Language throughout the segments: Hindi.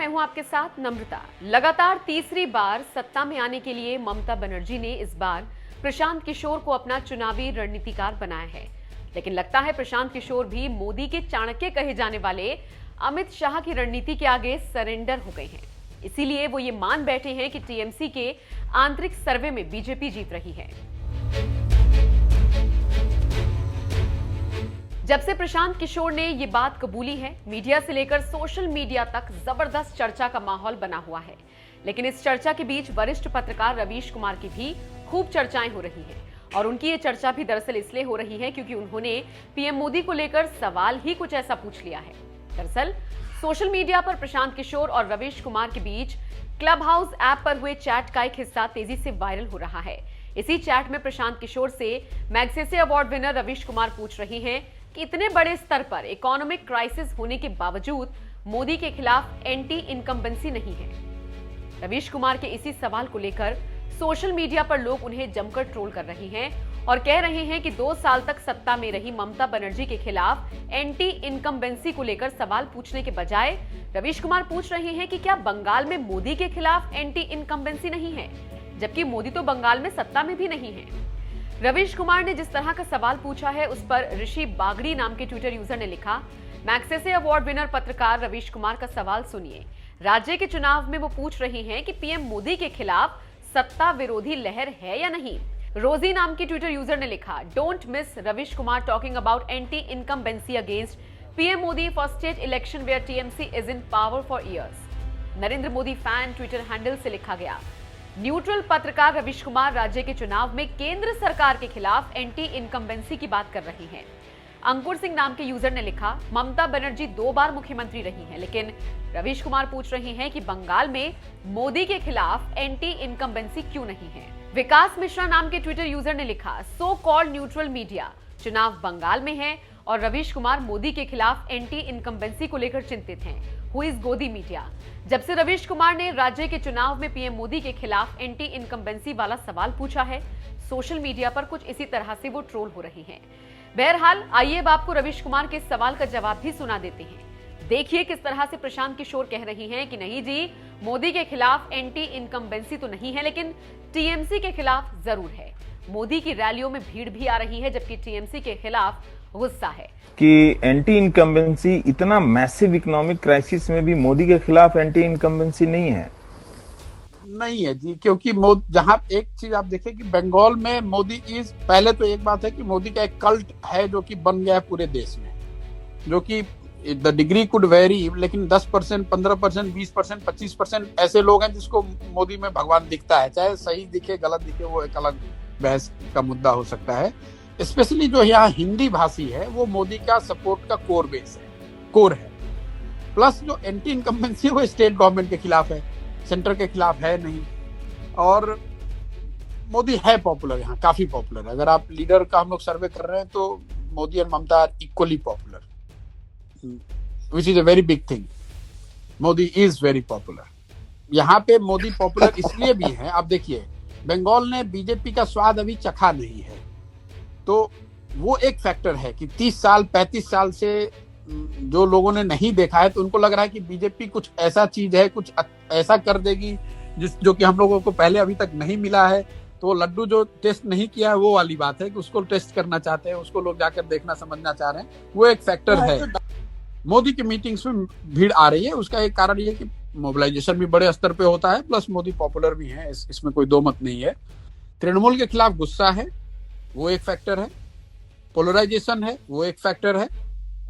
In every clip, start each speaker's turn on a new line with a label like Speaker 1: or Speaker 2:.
Speaker 1: मैं हूं आपके साथ नम्रता। लगातार तीसरी बार सत्ता में आने के लिए ममता बनर्जी ने इस बार प्रशांत किशोर को अपना चुनावी रणनीतिकार बनाया है। लेकिन लगता है प्रशांत किशोर भी मोदी के चाणक्य कहे जाने वाले अमित शाह की रणनीति के आगे सरेंडर हो गए हैं। इसीलिए वो ये मान बैठे हैं कि टीएमसी के आंतरिक सर्वे में बीजेपी जीत रही है। जब से प्रशांत किशोर ने ये बात कबूली है, मीडिया से लेकर सोशल मीडिया तक जबरदस्त चर्चा का माहौल बना हुआ है। लेकिन इस चर्चा के बीच वरिष्ठ पत्रकार रवीश कुमार की भी खूब चर्चाएं हो रही हैं। और उनकी ये चर्चा भी दरअसल इसलिए हो रही है क्योंकि उन्होंने पीएम मोदी को लेकर सवाल ही कुछ ऐसा पूछ लिया है। दरअसल सोशल मीडिया पर प्रशांत किशोर और रवीश कुमार के बीच क्लब हाउस ऐप पर हुए चैट का एक हिस्सा तेजी से वायरल हो रहा है। इसी चैट में प्रशांत किशोर से Magsaysay award winner Ravish Kumar पूछ रहे हैं कि इतने बड़े स्तर पर इकोनॉमिक क्राइसिस होने के बावजूद मोदी के खिलाफ एंटी इनकम्बेंसी नहीं है। रवीश कुमार के इसी सवाल को लेकर सोशल मीडिया पर लोग उन्हें जमकर ट्रोल कर रहे हैं और कह रहे हैं कि 2 साल तक सत्ता में रही ममता बनर्जी के खिलाफ एंटी इनकम्बेंसी को लेकर सवाल पूछने के बजाय रवीश कुमार पूछ रहे हैं कि क्या बंगाल में मोदी के खिलाफ एंटी इनकम्बेंसी नहीं है, जबकि मोदी तो बंगाल में सत्ता में भी नहीं है। रवीश कुमार ने जिस तरह का सवाल पूछा है उस पर ऋषि बागड़ी नाम के ट्विटर यूजर ने लिखा, मैग्सेसे अवार्ड विनर पत्रकार रवीश कुमार का सवाल सुनिए। राज्य के चुनाव में वो पूछ रही हैं कि पीएम मोदी के खिलाफ सत्ता विरोधी लहर है या नहीं। रोजी नाम की ट्विटर यूजर ने लिखा, don't miss Ravish Kumar talking about anti incumbency against PM Modi for state election where TMC is in power for years. Narendra Modi fan Twitter handle से लिखा गया, न्यूट्रल पत्रकार रवीश कुमार राज्य के चुनाव में केंद्र सरकार के खिलाफ एंटी इनकम्बेंसी की बात कर रही हैं। अंकुर सिंह नाम के यूजर ने लिखा, ममता बनर्जी 2 बार मुख्यमंत्री रही हैं, लेकिन रवीश कुमार पूछ रहे हैं कि बंगाल में मोदी के खिलाफ एंटी इनकम्बेंसी क्यों नहीं है। विकास मिश्रा नाम के ट्विटर यूजर ने लिखा, सो कॉल्ड न्यूट्रल मीडिया चुनाव बंगाल में है और रवीश कुमार मोदी के खिलाफ एंटी इनकम्बेंसी को लेकर चिंतित हैं। हु इज गोदी मीडिया। जब से रवीश कुमार ने राज्य के चुनाव में पीएम मोदी के खिलाफ एंटी इनकम्बेंसी वाला सवाल पूछा है, सोशल मीडिया पर कुछ इसी तरह से वो ट्रोल हो रही हैं। बहरहाल आइए अब आपको रवीश कुमार के सवाल का जवाब भी सुना देते हैं। देखिए किस तरह से प्रशांत किशोर कह रही हैं कि नहीं जी, मोदी के खिलाफ एंटी इनकम्बेंसी तो नहीं है, लेकिन टीएमसी के खिलाफ जरूर है। मोदी की रैलियों में भीड़ भी आ रही है, जबकि टीएमसी के खिलाफ गुस्सा है
Speaker 2: कि एंटी इनकम्बेंसी, इतना मैसिव इकोनॉमिक क्राइसिस में भी मोदी के खिलाफ एंटी इनकम्बेंसी नहीं है
Speaker 3: जी, क्योंकि जहां एक चीज आप देखें कि बंगाल में मोदी पहले तो एक बात है कि मोदी का एक कल्ट है जो कि बन गया है पूरे देश में, जो कि द डिग्री कुड वेरी, लेकिन 10%, 15%, 20%, 25% ऐसे लोग हैं जिसको मोदी में भगवान दिखता है। चाहे सही दिखे गलत दिखे वो एक अलग बहस का मुद्दा हो सकता है। स्पेशली जो यहाँ हिंदी भाषी है वो मोदी का सपोर्ट का कोर है। प्लस जो एंटी इनकम्बेंसी वो स्टेट गवर्नमेंट के खिलाफ है, सेंटर के खिलाफ है नहीं। और मोदी है पॉपुलर, यहाँ काफी पॉपुलर है। अगर आप लीडर का हम लोग सर्वे कर रहे हैं तो मोदी और Mamata are equally popular, which is a very big thing. Modi is very popular. यहाँ पे मोदी पॉपुलर इसलिए भी है, आप देखिए बंगाल ने बीजेपी का स्वाद अभी चखा नहीं है, तो वो एक फैक्टर है कि 30 साल 35 साल से जो लोगों ने नहीं देखा है तो उनको लग रहा है कि बीजेपी कुछ ऐसा चीज है, कुछ ऐसा कर देगी जो कि हम लोगों को पहले अभी तक नहीं मिला है। तो लड्डू जो टेस्ट नहीं किया है वो वाली बात है कि उसको टेस्ट करना चाहते हैं, उसको लोग जाकर देखना समझना चाह रहे हैं, वो एक फैक्टर है। मोदी की मीटिंग्स में भीड़ आ रही है, उसका एक कारण ये है कि मोबिलाइजेशन भी बड़े स्तर पे होता है, प्लस मोदी पॉपुलर भी है, इसमें कोई दो मत नहीं है। तृणमूल के खिलाफ गुस्सा है, वो एक फैक्टर है। पोलराइजेशन है, वो एक फैक्टर है।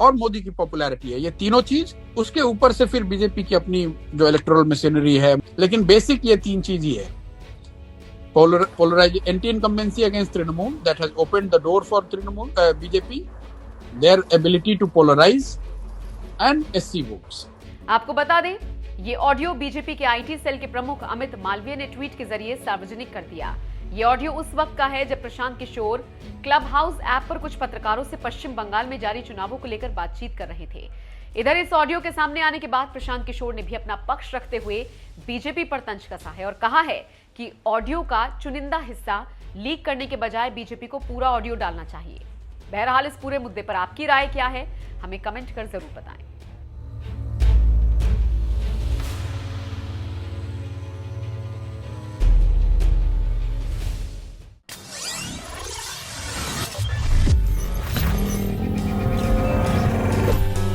Speaker 3: और मोदी की पॉपुलैरिटी है। ये तीनों चीज, उसके ऊपर से फिर बीजेपी की अपनी जो इलेक्टोरल मशीनरी है, लेकिन बेसिक ये 3 चीज ही है। Anti incumbency against Trinamool, that has opened the door for Trinamool BJP, their ability to polarise and SC votes.
Speaker 1: आपको बता दें, ये ऑडियो बीजेपी के आईटी सेल के प्रमुख अमित मालवीय ने ट्वीट के जरिए सार्वजनिक कर दिया। ये ऑडियो उस वक्त का है जब Prashant Kishor club house app पर कुछ पत्रकारों से पश्चिम बंगाल में जारी चुनावों को लेकर बातचीत कर रहे थे। इधर इस ऑडियो के सामने आने के बाद प्रशांत किशोर ने भी अपना पक्ष रखते हुए बीजेपी पर तंज कसा है और कहा है कि ऑडियो का चुनिंदा हिस्सा लीक करने के बजाय बीजेपी को पूरा ऑडियो डालना चाहिए। बहरहाल इस पूरे मुद्दे पर आपकी राय क्या है, हमें कमेंट कर जरूर बताएं।